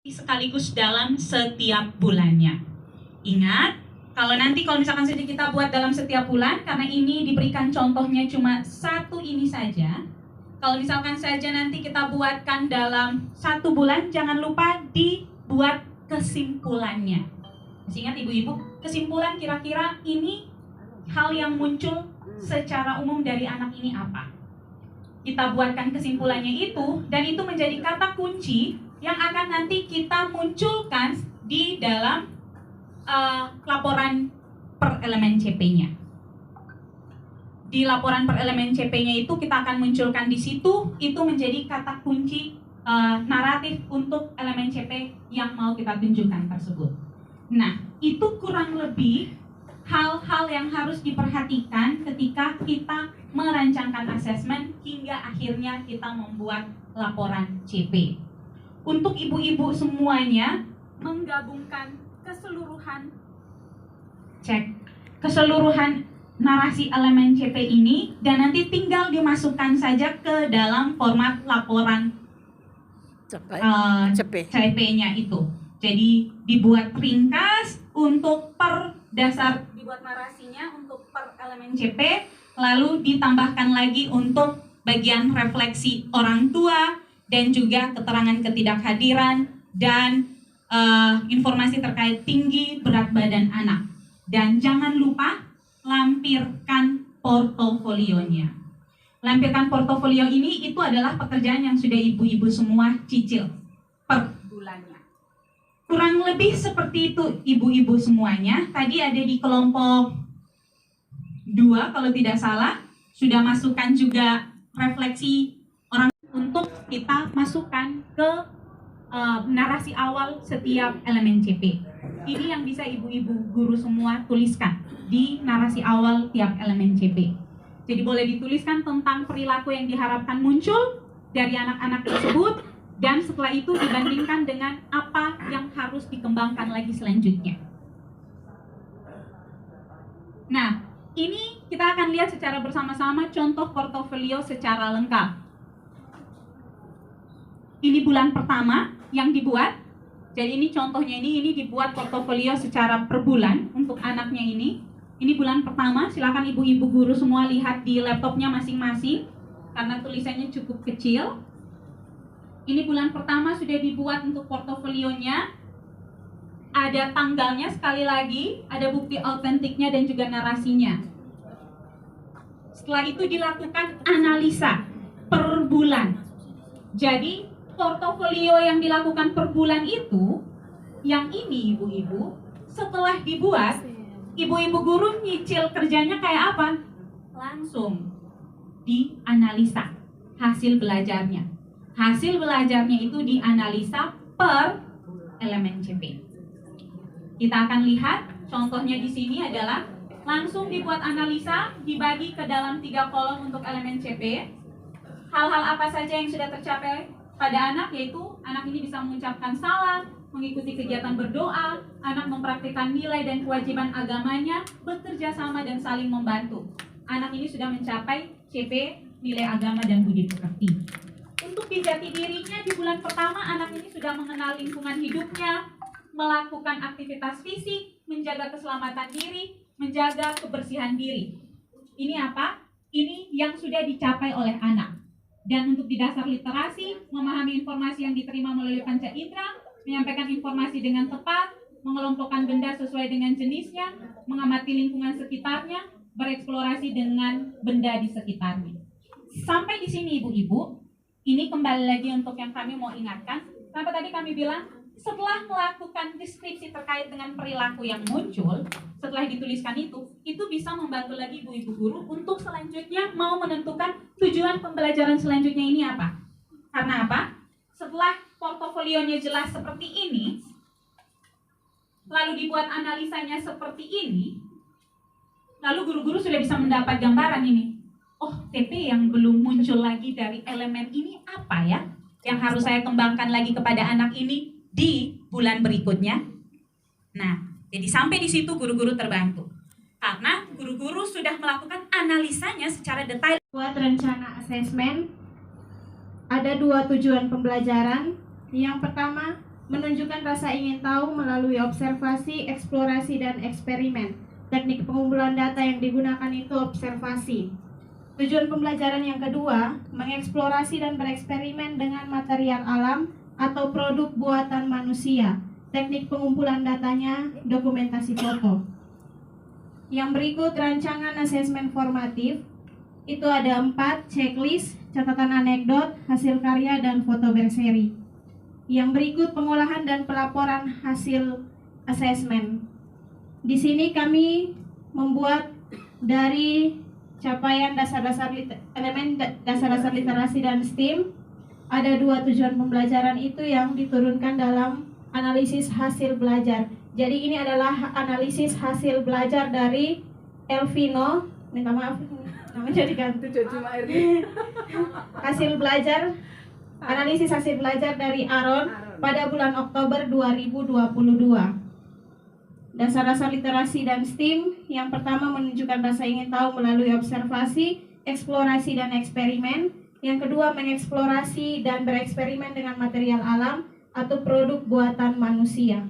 sekaligus dalam setiap bulannya. Ingat, kalau misalkan saja kita buat dalam setiap bulan, karena ini diberikan contohnya cuma satu ini saja. Kalau misalkan saja nanti kita buatkan dalam 1 bulan, jangan lupa dibuat kesimpulannya. Masih ingat ibu-ibu, kesimpulan kira-kira ini hal yang muncul secara umum dari anak ini apa? Kita buatkan kesimpulannya itu, dan itu menjadi kata kunci yang akan nanti kita munculkan di dalam laporan per elemen CP-nya. Di laporan per elemen CP-nya itu kita akan munculkan di situ, itu menjadi kata kunci naratif untuk elemen CP yang mau kita tunjukkan tersebut. Nah, itu kurang lebih hal-hal yang harus diperhatikan ketika kita merancangkan asesmen hingga akhirnya kita membuat laporan CP. Untuk ibu-ibu semuanya, menggabungkan keseluruhan narasi elemen CP ini, dan nanti tinggal dimasukkan saja ke dalam format laporan CP-nya itu. Jadi dibuat ringkas untuk per dasar, dibuat narasinya untuk per elemen CP, lalu ditambahkan lagi untuk bagian refleksi orang tua dan juga keterangan ketidakhadiran dan informasi terkait tinggi berat badan anak. Dan jangan lupa lampirkan portofolionya. Lampirkan portofolio ini itu adalah pekerjaan yang sudah ibu-ibu semua cicil per bulannya. Kurang lebih seperti itu ibu-ibu semuanya. Tadi ada di kelompok 2 kalau tidak salah, sudah masukkan juga refleksi orang untuk kita masukkan ke narasi awal setiap elemen CP. Ini yang bisa ibu-ibu guru semua tuliskan di narasi awal tiap elemen CP. Jadi boleh dituliskan tentang perilaku yang diharapkan muncul dari anak-anak tersebut, dan setelah itu dibandingkan dengan apa yang harus dikembangkan lagi selanjutnya. Nah, ini kita akan lihat secara bersama-sama contoh portofolio secara lengkap. Ini bulan pertama yang dibuat. Jadi ini contohnya, ini dibuat portofolio secara per bulan untuk anaknya ini. Ini bulan pertama, silakan ibu-ibu guru semua lihat di laptopnya masing-masing karena tulisannya cukup kecil. Ini bulan pertama sudah dibuat untuk portofolionya. Ada tanggalnya sekali lagi, ada bukti autentiknya dan juga narasinya. Setelah itu dilakukan analisa per bulan. Jadi portofolio yang dilakukan per bulan itu, yang ini ibu-ibu, setelah dibuat, ibu-ibu guru nyicil kerjanya kayak apa? Langsung dianalisa hasil belajarnya. Hasil belajarnya itu dianalisa per elemen CP. Kita akan lihat contohnya di sini adalah langsung dibuat analisa, dibagi ke dalam 3 kolom untuk elemen CP. Hal-hal apa saja yang sudah tercapai pada anak, yaitu anak ini bisa mengucapkan salam, mengikuti kegiatan berdoa, anak mempraktikkan nilai dan kewajiban agamanya, bekerja sama dan saling membantu. Anak ini sudah mencapai CP nilai agama dan budi pekerti. Untuk di jati dirinya, di bulan pertama anak ini sudah mengenal lingkungan hidupnya, melakukan aktivitas fisik, menjaga keselamatan diri, menjaga kebersihan diri. Ini apa? Ini yang sudah dicapai oleh anak. Dan untuk di dasar literasi, memahami informasi yang diterima melalui panca indera, menyampaikan informasi dengan tepat, mengelompokkan benda sesuai dengan jenisnya, mengamati lingkungan sekitarnya, bereksplorasi dengan benda di sekitarnya. Sampai di sini ibu-ibu, ini kembali lagi untuk yang kami mau ingatkan. Kenapa tadi kami bilang, setelah melakukan deskripsi terkait dengan perilaku yang muncul, setelah dituliskan itu bisa membantu lagi ibu-ibu guru untuk selanjutnya mau menentukan tujuan pembelajaran selanjutnya ini apa. Karena apa? Setelah portofolionya jelas seperti ini, lalu dibuat analisanya seperti ini, lalu guru-guru sudah bisa mendapat gambaran ini. Oh, TP yang belum muncul lagi dari elemen ini apa ya? Yang harus saya kembangkan lagi kepada anak ini di bulan berikutnya. Nah, jadi sampai di situ guru-guru terbantu. Karena guru-guru sudah melakukan analisanya secara detail. Buat rencana asesmen, ada 2 tujuan pembelajaran. Yang pertama, menunjukkan rasa ingin tahu melalui observasi, eksplorasi, dan eksperimen. Teknik pengumpulan data yang digunakan itu observasi. Tujuan pembelajaran yang kedua, mengeksplorasi dan bereksperimen dengan material alam atau produk buatan manusia. Teknik pengumpulan datanya, dokumentasi foto. Yang berikut rancangan asesmen formatif. Itu ada 4, checklist, catatan anekdot, hasil karya, dan foto berseri. Yang berikut pengolahan dan pelaporan hasil asesmen. Di sini kami membuat dari capaian elemen dasar-dasar literasi dan STEAM. Ada 2 tujuan pembelajaran itu yang diturunkan dalam analisis hasil belajar. Jadi ini adalah analisis hasil belajar dari Elvino. Minta maaf, namanya diganti. Hasil belajar, analisis hasil belajar dari Aaron pada bulan Oktober 2022. Dasar-dasar literasi dan STEAM. Yang pertama menunjukkan rasa ingin tahu melalui observasi, eksplorasi, dan eksperimen. Yang kedua mengeksplorasi dan bereksperimen dengan material alam atau produk buatan manusia.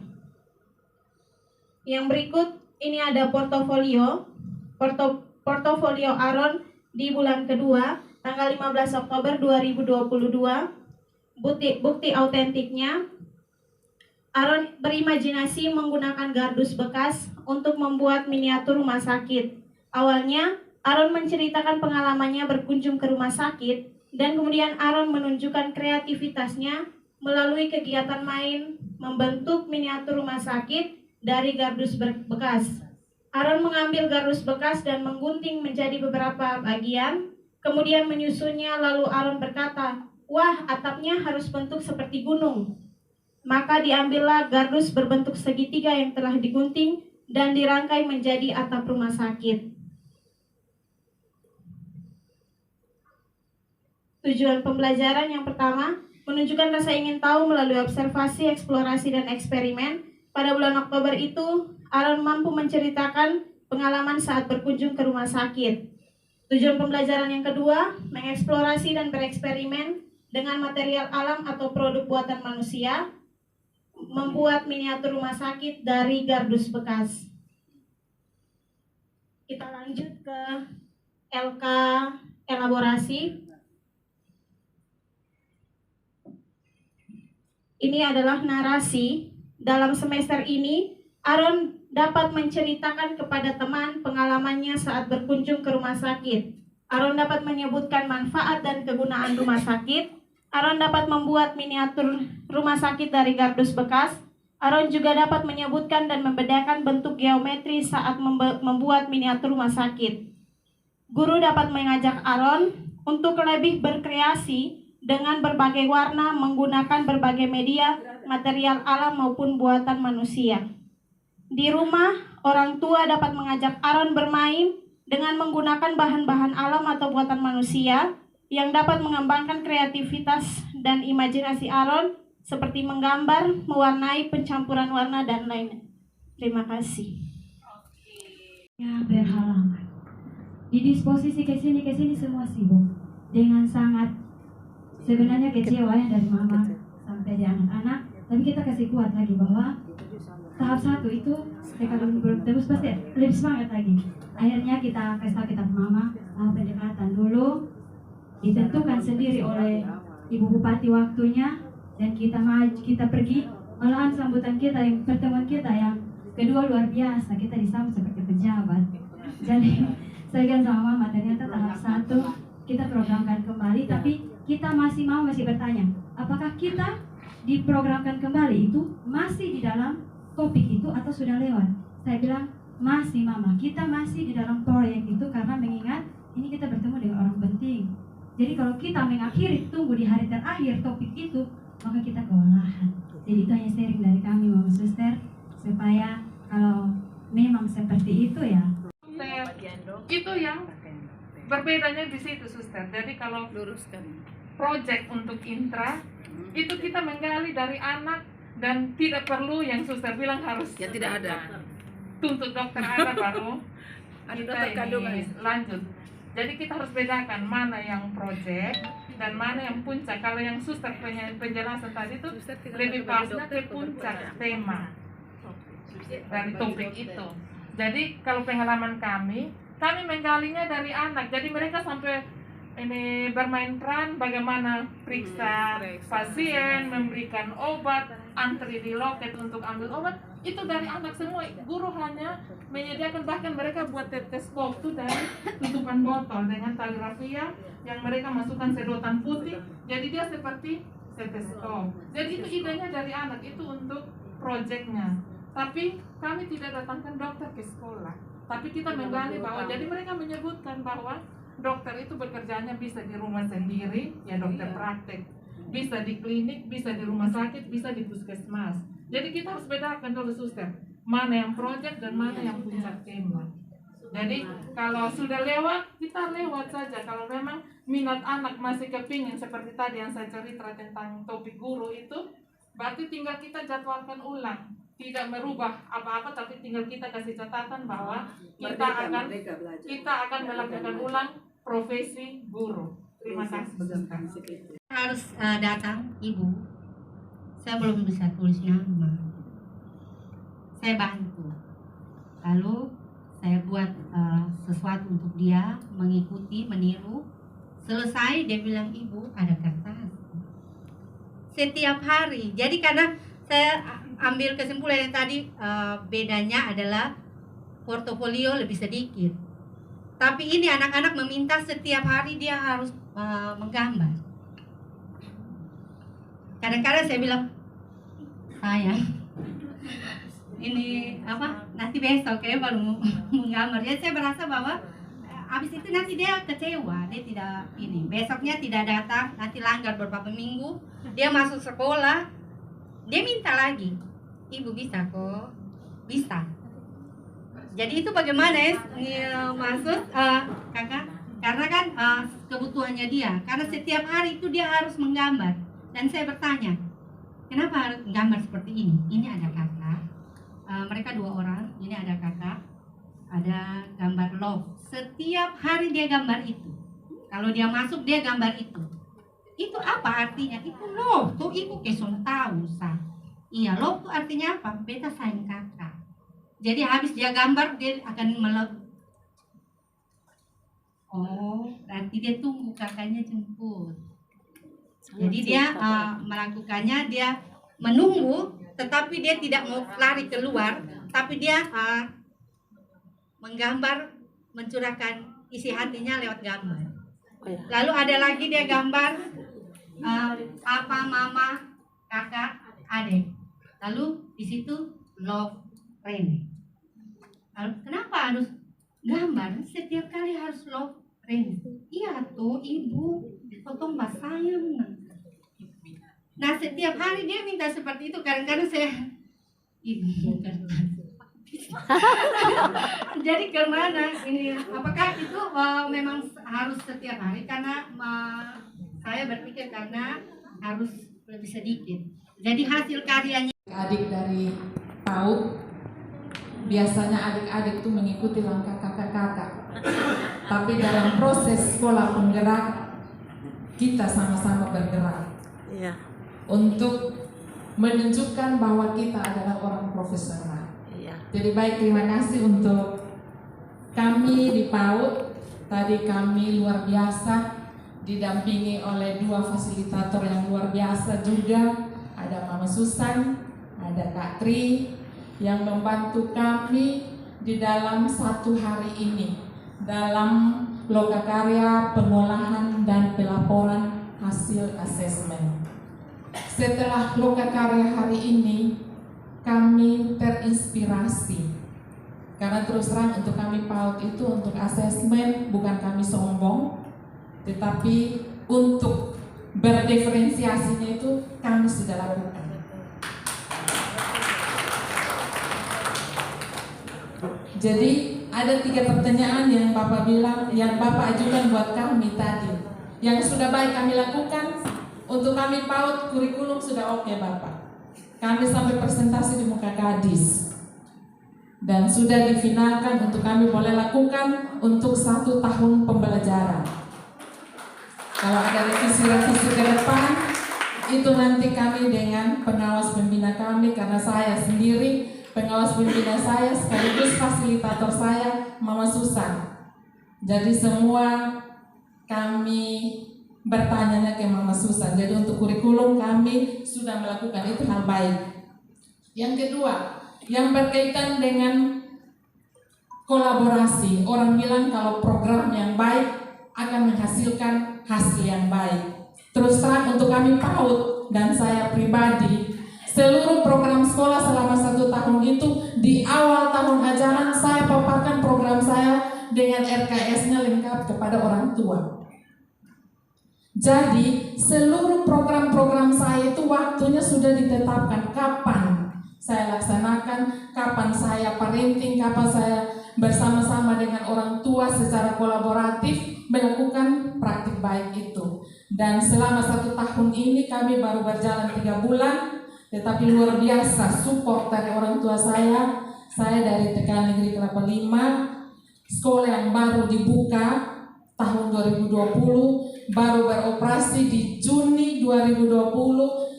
Yang berikut ini ada portofolio Aaron di bulan kedua tanggal 15 Oktober 2022. Bukti autentiknya, Aaron berimajinasi menggunakan kardus bekas untuk membuat miniatur rumah sakit. Awalnya, Aaron menceritakan pengalamannya berkunjung ke rumah sakit, dan kemudian Aaron menunjukkan kreativitasnya melalui kegiatan main membentuk miniatur rumah sakit dari kardus bekas. Aaron mengambil kardus bekas dan menggunting menjadi beberapa bagian, kemudian menyusunnya, lalu Aaron berkata, "Wah, atapnya harus bentuk seperti gunung." Maka diambillah kardus berbentuk segitiga yang telah digunting dan dirangkai menjadi atap rumah sakit. Tujuan pembelajaran yang pertama, menunjukkan rasa ingin tahu melalui observasi, eksplorasi, dan eksperimen. Pada bulan Oktober itu, Aaron mampu menceritakan pengalaman saat berkunjung ke rumah sakit. Tujuan pembelajaran yang kedua, mengeksplorasi dan bereksperimen dengan material alam atau produk buatan manusia, membuat miniatur rumah sakit dari kardus bekas. Kita lanjut ke LK elaborasi. Ini adalah narasi. Dalam semester ini, Aaron dapat menceritakan kepada teman pengalamannya saat berkunjung ke rumah sakit. Aaron dapat menyebutkan manfaat dan kegunaan rumah sakit. Aaron dapat membuat miniatur rumah sakit dari kardus bekas. Aaron juga dapat menyebutkan dan membedakan bentuk geometri saat membuat miniatur rumah sakit. Guru dapat mengajak Aaron untuk lebih berkreasi dengan berbagai warna menggunakan berbagai media, material alam maupun buatan manusia. Di rumah, orang tua dapat mengajak Aaron bermain dengan menggunakan bahan-bahan alam atau buatan manusia yang dapat mengembangkan kreativitas dan imajinasi Aaron seperti menggambar, mewarnai, pencampuran warna, dan lainnya. Terima kasih. Ya, berhalaman. Di disposisi ke sini semua sibuk dengan sangat sebenarnya kecewa ya dari mama sampai di anak-anak, tapi kita kasih kuat lagi bahwa tahap 1 itu kalau belum terus pasti lebih semangat lagi. Akhirnya kita kasih tahu kita mama, pendekatan dulu ditentukan sendiri oleh Ibu Bupati waktunya, dan kita pergi, malahan sambutan kita yang pertemuan kita yang kedua luar biasa, kita disambut seperti pejabat. Jadi saya kan sama mama, ternyata tahap 1 kita programkan kembali, tapi kita masih bertanya, apakah kita diprogramkan kembali itu masih di dalam topik itu atau sudah lewat? Saya bilang masih mama, kita masih di dalam proyek itu karena mengingat ini kita bertemu dengan orang penting. Jadi kalau kita mengakhiri tunggu di hari terakhir topik itu, maka kita kewalahan. Jadi itu hanya sharing dari kami mama suster, supaya kalau memang seperti itu ya. Itu yang berbedanya di situ suster. Jadi kalau project untuk intra itu kita menggali dari anak dan tidak perlu yang suster bilang harus ya tidak ada tuntut dokter ada baru ada kita dokter kandungan ini lanjut. Jadi kita harus bedakan mana yang project, dan mana yang puncak. Kalau yang suster penjelasan tadi itu lebih pasnya ke puncak tema dari topik itu. Jadi kalau pengalaman kami menggalinya dari anak. Jadi mereka sampai ini bermain peran bagaimana periksa pasien, memberikan obat, antri di loket untuk ambil obat. Itu dari anak semua. Guru hanya menyediakan, bahkan mereka buat tetes pop itu dari tutupan botol dengan tali rafia yang mereka masukkan sedotan putih. Jadi dia seperti stetoskop. Jadi itu idenya dari anak, itu untuk proyeknya. Tapi kami tidak datangkan dokter ke sekolah. Tapi kita menggali bahwa jadi mereka menyebutkan bahwa dokter itu bekerjanya bisa di rumah sendiri, ya dokter praktek, bisa di klinik, bisa di rumah sakit, bisa di puskesmas. Jadi kita harus bedakan dulu suster, mana yang proyek dan mana yang puncak tema. Jadi kalau sudah lewat, kita lewat saja. Kalau memang minat anak masih kepingin seperti tadi yang saya cerita tentang topik guru itu, berarti tinggal kita jadwalkan ulang. Tidak merubah apa-apa, tapi tinggal kita kasih catatan bahwa kita akan melakukan ulang profesi guru. Terima kasih. Harus datang ibu. Saya belum bisa tulis nama. Saya bantu. Lalu saya buat sesuatu untuk dia, mengikuti, meniru. Selesai dia bilang, ibu ada kertas. Setiap hari. Jadi karena saya ambil kesimpulan yang tadi, bedanya adalah portofolio lebih sedikit. Tapi ini anak-anak meminta setiap hari dia harus menggambar. Kadang-kadang saya bilang, sayang, ini apa? Nanti besok ya baru menggambar. Ya saya merasa bahwa habis itu nanti dia kecewa, dia tidak ini. Besoknya tidak datang, nanti langgar beberapa minggu. Dia masuk sekolah, dia minta lagi, ibu bisa kok, bisa. Jadi itu bagaimana ya maksud kakak? Karena kan kebutuhannya dia. Karena setiap hari itu dia harus menggambar. Dan saya bertanya, kenapa harus menggambar seperti ini? Ini ada kakak, mereka 2 orang. Ini ada kakak, ada gambar love. Setiap hari dia gambar itu. Kalau dia masuk dia gambar itu. Itu apa artinya? Itu love. Tuh ibu keson tahu sah. Iya, love tuh artinya apa? Beta sayang kakak. Jadi habis dia gambar dia akan oh, berarti dia tunggu kakaknya jemput. Jadi dia melakukannya, dia menunggu, tetapi dia tidak mau lari keluar, tapi dia menggambar, mencurahkan isi hatinya lewat gambar. Lalu ada lagi dia gambar papa, mama, kakak, adik. Lalu di situ love Rene. Lalu kenapa harus gambar? Setiap kali harus love Rene. Iya tuh ibu, potong sayang. Nah setiap hari dia minta seperti itu. Kadang-kadang saya ibu jadi kemana ini? Apakah itu memang harus setiap hari? Karena saya berpikir karena harus lebih sedikit. Jadi hasil karyanya. Adik dari PAUD, biasanya adik-adik itu mengikuti langkah kakak-kakak. Tapi dalam proses sekolah penggerak, kita sama-sama bergerak. Iya. Untuk menunjukkan bahwa kita adalah orang profesional. Iya. Jadi baik, terima kasih untuk kami di PAUD. Tadi kami luar biasa didampingi oleh 2 fasilitator yang luar biasa juga. Ada Mama Susan, ada Kak Tri yang membantu kami di dalam 1 hari ini dalam lokakarya, pengolahan dan pelaporan hasil asesmen. Setelah lokakarya hari ini, kami terinspirasi karena terus terang untuk kami PAUD itu untuk asesmen bukan kami sombong, tetapi untuk berdiferensiasinya itu kami sudah lakukan. Jadi ada 3 pertanyaan yang Bapak bilang, yang Bapak ajukan buat kami tadi. Yang sudah baik kami lakukan, untuk kami PAUD kurikulum sudah oke Bapak. Kami sampai presentasi di muka Kadis. Dan sudah difinalkan untuk kami boleh lakukan untuk 1 tahun pembelajaran. Kalau ada revisi-revisi ke depan, itu nanti kami dengan pengawas pembina kami, karena saya sendiri pengawas pembina saya sekaligus fasilitator saya, Mama Susan. Jadi semua kami bertanya ke Mama Susan. Jadi untuk kurikulum kami sudah melakukan itu hal baik. Yang kedua, yang berkaitan dengan kolaborasi. Orang bilang kalau program yang baik akan menghasilkan hasil yang baik. Terus terang untuk kami PAUD dan saya pribadi, seluruh program sekolah selama 1 tahun itu di awal tahun ajaran saya paparkan program saya dengan RKS-nya lengkap kepada orang tua. Jadi seluruh program-program saya itu waktunya sudah ditetapkan kapan saya laksanakan, kapan saya parenting, kapan saya bersama-sama dengan orang tua secara kolaboratif melakukan praktik baik itu. Dan selama 1 tahun ini kami baru berjalan 3 bulan, tetapi luar biasa support dari orang tua saya. Saya dari TK Negeri Kelapa 5, sekolah yang baru dibuka tahun 2020, baru beroperasi di Juni 2020.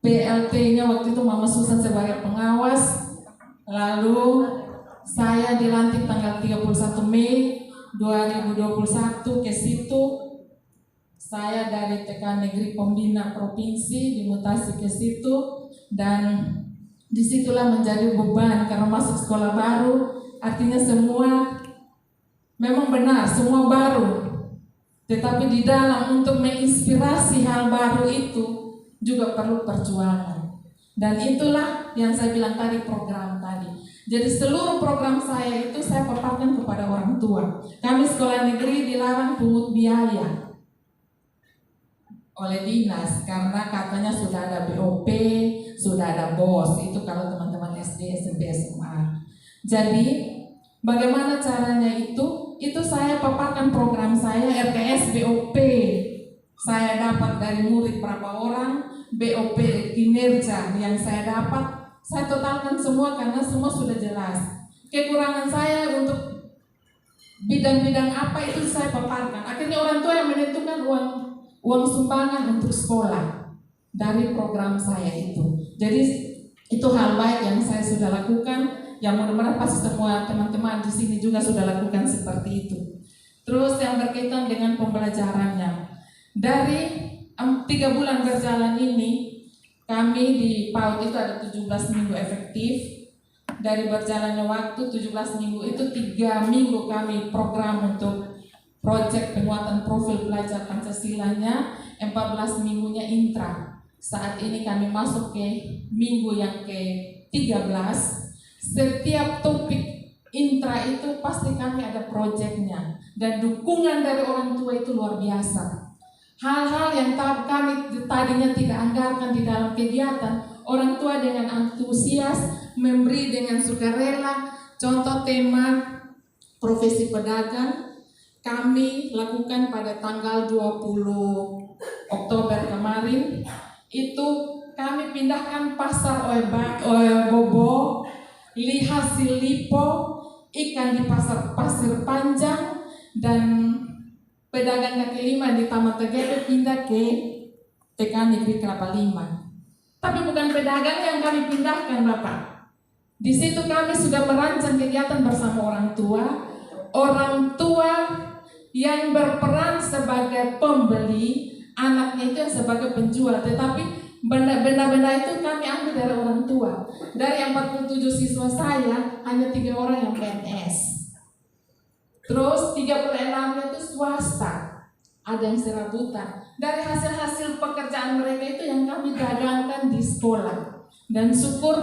PLT-nya waktu itu Mama Susan sebagai pengawas. Lalu saya dilantik tanggal 31 Mei 2021 ke situ. Saya dari TK Negeri Pembina Provinsi dimutasi ke situ, dan disitulah menjadi beban karena masuk sekolah baru. Artinya semua memang benar, semua baru, tetapi di dalam untuk menginspirasi hal baru itu juga perlu perjuangan. Dan itulah yang saya bilang tadi, program tadi. Jadi seluruh program saya itu saya paparkan kepada orang tua. Kami sekolah negeri dilarang pungut biaya oleh dinas karena katanya sudah ada BOP, sudah ada BOS. Itu kalau teman-teman SD, SMP, SMA. Jadi bagaimana caranya itu? Itu saya paparkan program saya RKS BOP. Saya dapat dari murid berapa orang, BOP kinerja yang saya dapat, saya totalkan semua karena semua sudah jelas. Kekurangan saya untuk bidang-bidang apa itu saya paparkan. Akhirnya orang tua yang menentukan uang sumbangan untuk sekolah dari program saya itu. Jadi itu hal baik yang saya sudah lakukan, yang mudah-mudahan pasti semua teman-teman di sini juga sudah lakukan seperti itu. Terus yang berkaitan dengan pembelajarannya, dari 3 bulan berjalan ini, kami di PAUD itu ada 17 minggu efektif. Dari berjalannya waktu 17 minggu itu 3 minggu kami program untuk proyek penguatan profil pelajar Pancasilanya, 14 minggunya intra. Saat ini kami masuk ke minggu yang ke-13. Setiap topik intra itu pasti kami ada proyeknya, dan dukungan dari orang tua itu luar biasa. Hal-hal yang kami tadinya tidak anggarkan di dalam kegiatan, orang tua dengan antusias memberi dengan sukarela. Contoh tema profesi pedagang kami lakukan pada tanggal 20 Oktober kemarin. Itu kami pindahkan pasar Bobo, hasil lipo, ikan di pasir panjang, dan pedagang kaki 5 di Taman TGP pindah ke TK Negeri Kelapa 5. Tapi bukan pedagang yang kami pindahkan, Bapak. Di situ kami sudah merancang kegiatan bersama orang tua yang berperan sebagai pembeli, anaknya itu yang sebagai penjual, tetapi benda-benda itu kami ambil dari orang tua. Dari 47 siswa saya, hanya 3 orang yang PNS. Terus 36-nya itu swasta, ada yang serabutan. Dari hasil-hasil pekerjaan mereka itu yang kami dagangkan di sekolah. Dan syukur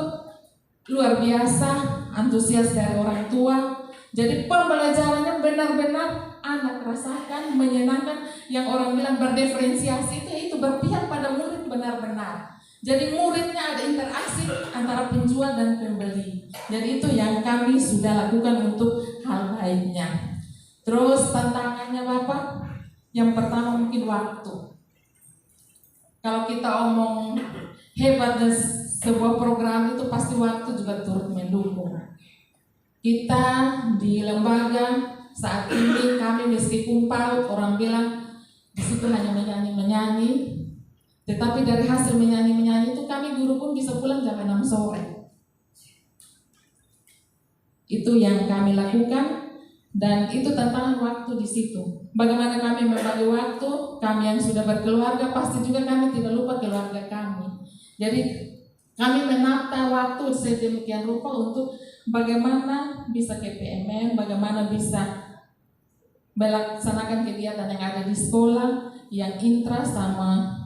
luar biasa antusias dari orang tua. Jadi pembelajarannya benar-benar anak rasakan, menyenangkan. Yang orang bilang berdiferensiasi itu berpihak pada murid benar-benar. Jadi muridnya ada interaksi antara penjual dan pembeli. Jadi itu yang kami sudah lakukan untuk hal baiknya. Terus tantangannya Bapak, yang pertama mungkin waktu. Kalau kita omong hebat dan sebuah program itu pasti waktu juga turut mendukung. Kita di lembaga saat ini kami meskipun PAUD, orang bilang Di situ hanya menyanyi. Tetapi dari hasil menyanyi itu kami guru pun bisa pulang jam 6 sore. Itu yang kami lakukan, dan itu tantangan waktu di situ. Bagaimana kami membagi waktu, kami yang sudah berkeluarga pasti juga kami tidak lupa keluarga kami. Jadi kami menata waktu sedemikian rupa untuk bagaimana bisa ke PMN, bagaimana bisa melaksanakan kegiatan yang ada di sekolah, yang intra sama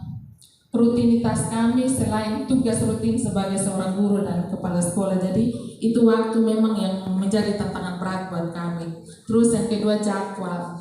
rutinitas kami selain tugas rutin sebagai seorang guru dan kepala sekolah. Jadi itu waktu memang yang menjadi tantangan berat buat kami. Terus yang kedua jadwal.